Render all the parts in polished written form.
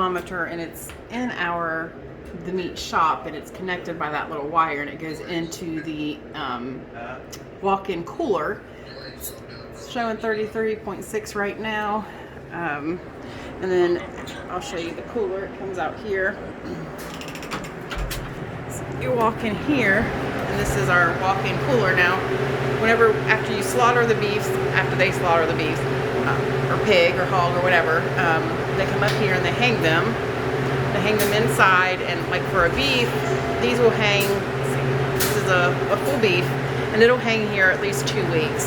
thermometer, and it's in the meat shop, and it's connected by that little wire, and it goes into the walk-in cooler. It's showing 33.6 right now. And then I'll show you the cooler. It comes out here. So you walk in here, and this is our walk-in cooler now. After you slaughter the beef, after they slaughter the beef, or pig or hog or whatever, they come up here and they hang them. They hang them inside, and like for a beef, these will hang, this is a full beef, and it'll hang here at least 2 weeks.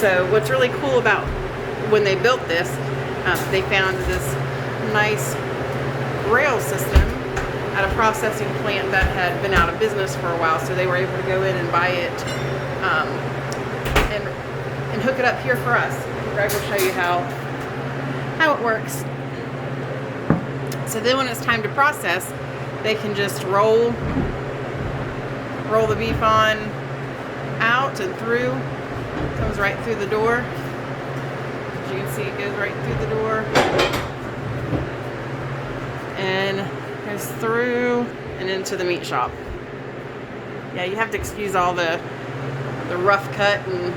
So what's really cool about when they built this, they found this nice rail system at a processing plant that had been out of business for a while, so they were able to go in and buy it and hook it up here for us. Greg will show you how it works. So then when it's time to process, they can just roll the beef on out and through. It comes right through the door. As you can see, it goes right through the door and goes through and into the meat shop. Yeah, you have to excuse all the rough cut and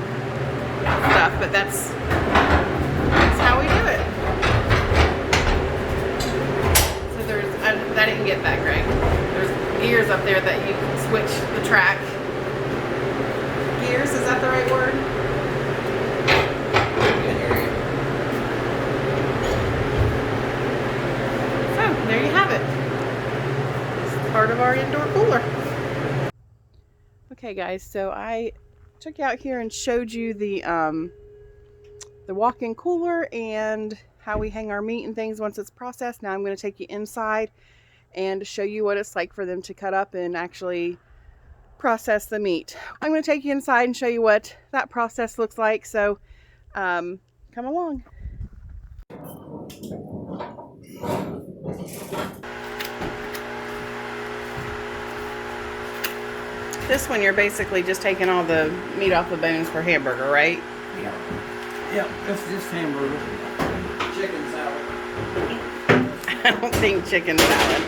stuff, but that's how we do it. So I didn't get that, Greg. There's gears up there that you can switch the track. Gears, is that the right word? So there you have it. It's part of our indoor cooler. Okay guys, so I took you out here and showed you the walk-in cooler and how we hang our meat and things once it's processed. Now I'm going to take you inside and show you what it's like for them to cut up and actually process the meat. I'm going to take you inside and show you what that process looks like, so come along. This one you're basically just taking all the meat off the bones for hamburger, right? Yeah. Yep, that's just hamburger. Chicken salad. I don't think chicken salad.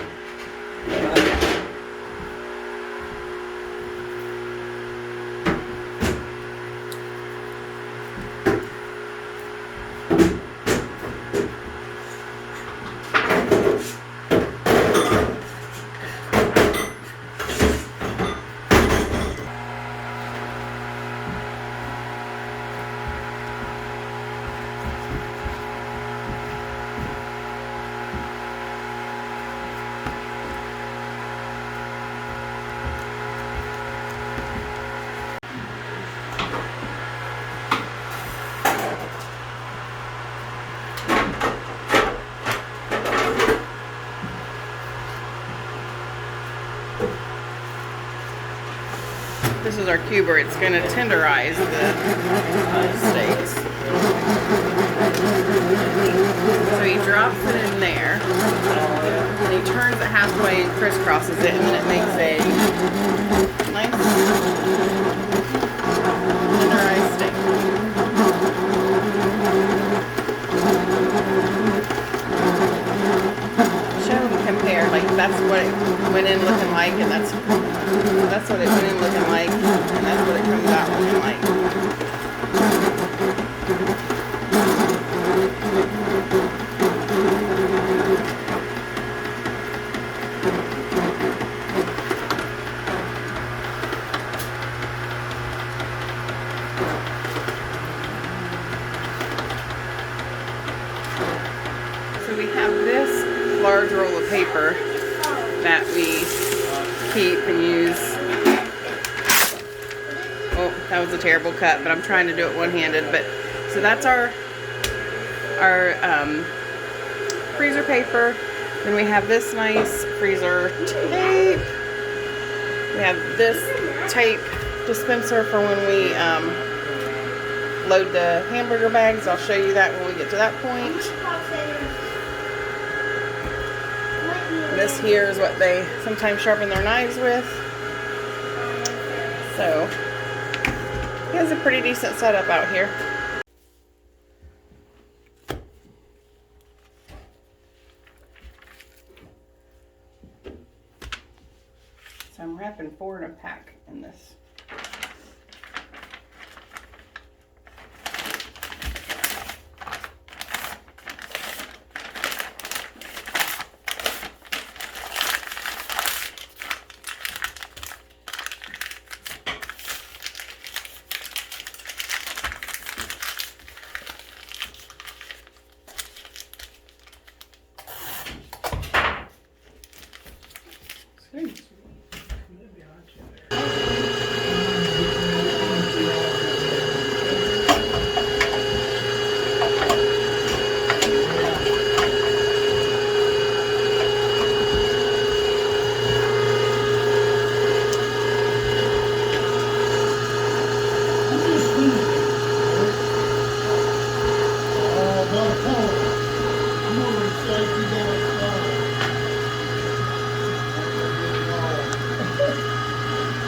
This is our cuber. It's going to tenderize the steaks. So he drops it in there, and he turns it halfway and crisscrosses it, and then it makes a nice tenderized steak. Show and compare. Like that's what it went in looking like, and that's what it went in looking like, and that's what it comes out looking like. So we have this large roll of paper that we keep and use. Oh, that was a terrible cut, but I'm trying to do it one-handed. But so that's our freezer paper. Then we have this nice freezer tape. We have this tape dispenser for when we load the hamburger bags. I'll show you that when we get to that point. This here is what they sometimes sharpen their knives with. So he has a pretty decent setup out here. So I'm wrapping 4 in a pack in this.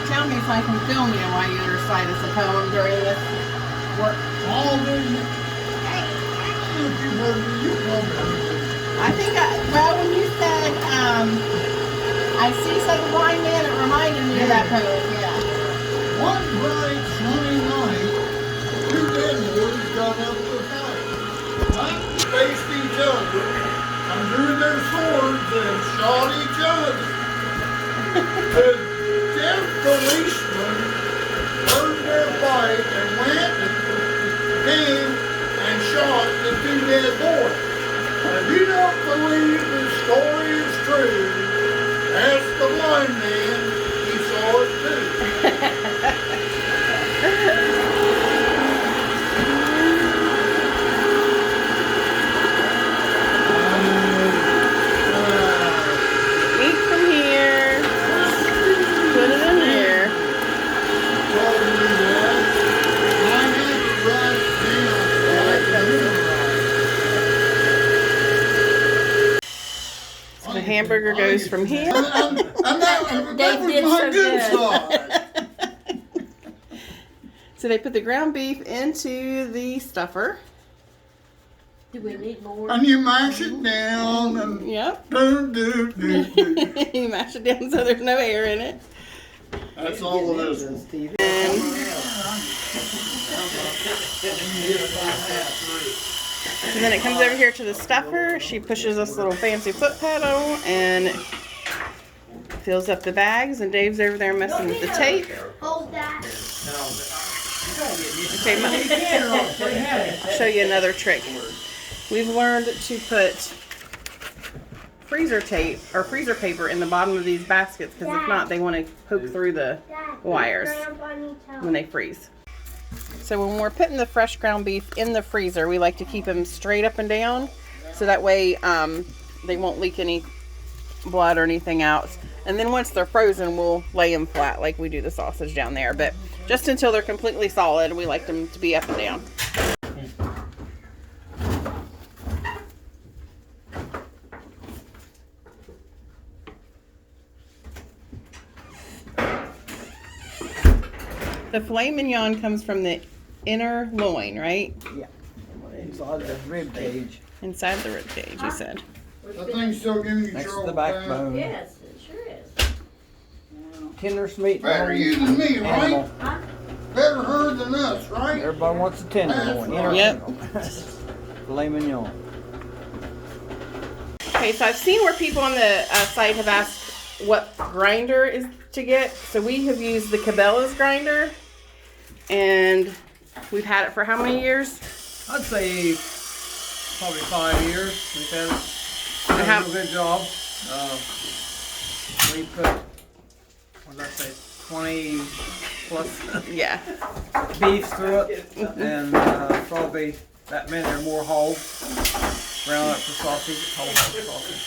Tell me if I can film you while you recite us a poem during this work. I think, well, when you said, I see such a blind man, it reminded me of that poem, yeah. One bright sunny night, 2 deadwooders got up to fight. Faced each other, and drew their swords and shot each other. The deaf policeman heard their fight and went and came and shot the 2 dead boys. If you don't believe the story is true, ask the blind man, he saw it too. Eat from here. Put it in here. So the hamburger goes from here. That was my good side. So they put the ground beef into the stuffer. Do we need more? And you mash it down and Yep. do. You mash it down so there's no air in it. That's all it is. And so then it comes over here to the stuffer. She pushes this little fancy foot pedal and fills up the bags. And Dave's over there messing with the tape. Hold that. Okay, I'll show you another trick. We've learned to put freezer tape or freezer paper in the bottom of these baskets because if not, they want to poke through the wires when they freeze. So when we're putting the fresh ground beef in the freezer, we like to keep them straight up and down so that way they won't leak any blood or anything out. And then once they're frozen, we'll lay them flat like we do the sausage down there. But just until they're completely solid, we like them to be up and down. The filet mignon comes from the inner loin, right? Yeah. Inside the rib cage. Inside the rib cage, you said. That thing's still giving you Next to trouble. the backbone. Yes, it sure is. Tender meat. Better you than me, animal. right? Better her than us, right? Everybody wants a tenderloin. Inner Yep. filet mignon. Okay, so I've seen where people on the site have asked what grinder is to get. So we have used the Cabela's grinder, and we've had it for how many years? I'd say probably 5 years. We've had it. And how- Done a good job. We put, what did I say, 20 plus Yeah. beef through it, and probably that many or more hogs. Round up for sausage, whole hog sausage.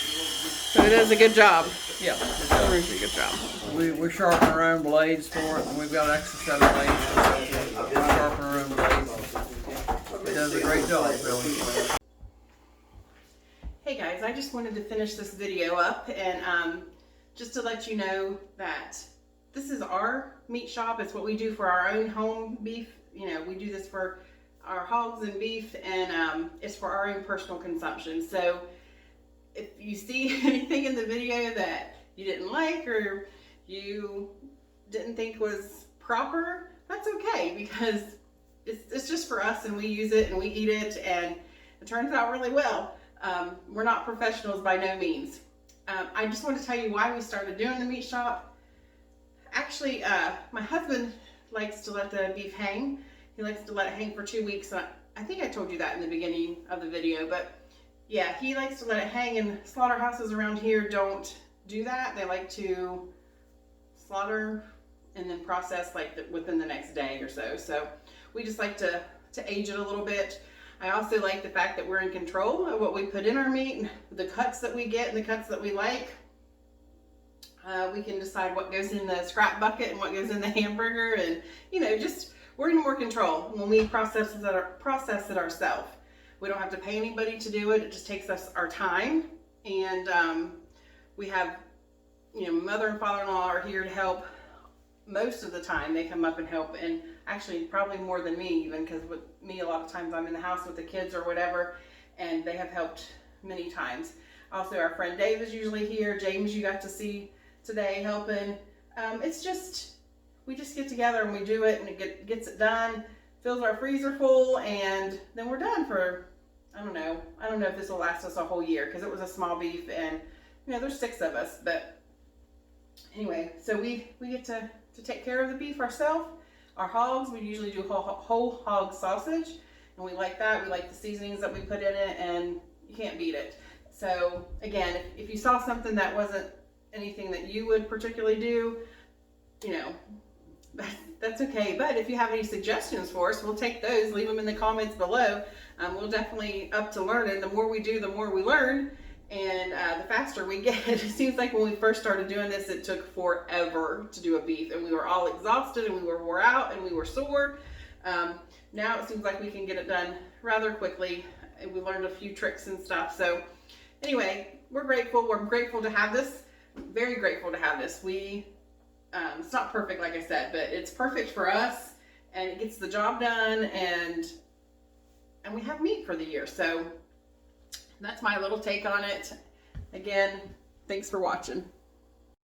So it does a good job. Yeah. It does a good job. We sharpen our own blades for it, and we've got an extra set of blades. We sharpen our own blades. It does a great job, really. Hey guys, I just wanted to finish this video up and just to let you know that this is our meat shop. It's what we do for our own home beef. You know, we do this for our hogs and beef, and it's for our own personal consumption. So if you see anything in the video that you didn't like, or you didn't think was proper, that's okay, because it's just for us, and we use it and we eat it, and it turns out really well. We're not professionals by no means. I just want to tell you why we started doing the meat shop. Actually, my husband likes to let the beef hang. He likes to let it hang for 2 weeks. I think I told you that in the beginning of the video, but yeah, he likes to let it hang, and slaughterhouses around here don't do that. They like to slaughter and then process like within the next day or so. So we just like to age it a little bit. I also like the fact that we're in control of what we put in our meat, the cuts that we get and the cuts that we like. We can decide what goes in the scrap bucket and what goes in the hamburger, and you know, just we're in more control when we process it ourselves. We don't have to pay anybody to do it. It just takes us our time, and we have, you know, mother and father-in-law are here to help most of the time. They come up and help, and actually probably more than me even, because with me a lot of times I'm in the house with the kids or whatever, and they have helped many times. Also, our friend Dave is usually here. James, you got to see today helping. It's just, we just get together and we do it, and it gets it done, fills our freezer full, and then we're done for, I don't know if this will last us a whole year, because it was a small beef, and you know, there's 6 of us, but anyway, so we get to take care of the beef ourselves. Our hogs, we usually do whole hog sausage, and we like that. We like the seasonings that we put in it, and you can't beat it. So again, if you saw something that wasn't anything that you would particularly do, you know, that's okay. But if you have any suggestions for us, we'll take those. Leave them in the comments below. We're definitely up to learning. The more we do, the more we learn, and the faster we get. It seems like when we first started doing this, it took forever to do a beef, and we were all exhausted, and we were wore out, and we were sore. Now it seems like we can get it done rather quickly, and we learned a few tricks and stuff. So anyway, we're grateful. We're grateful to have this. Very grateful to have this. It's not perfect, like I said, but it's perfect for us, and it gets the job done, and we have meat for the year. So that's my little take on it. Again, thanks for watching.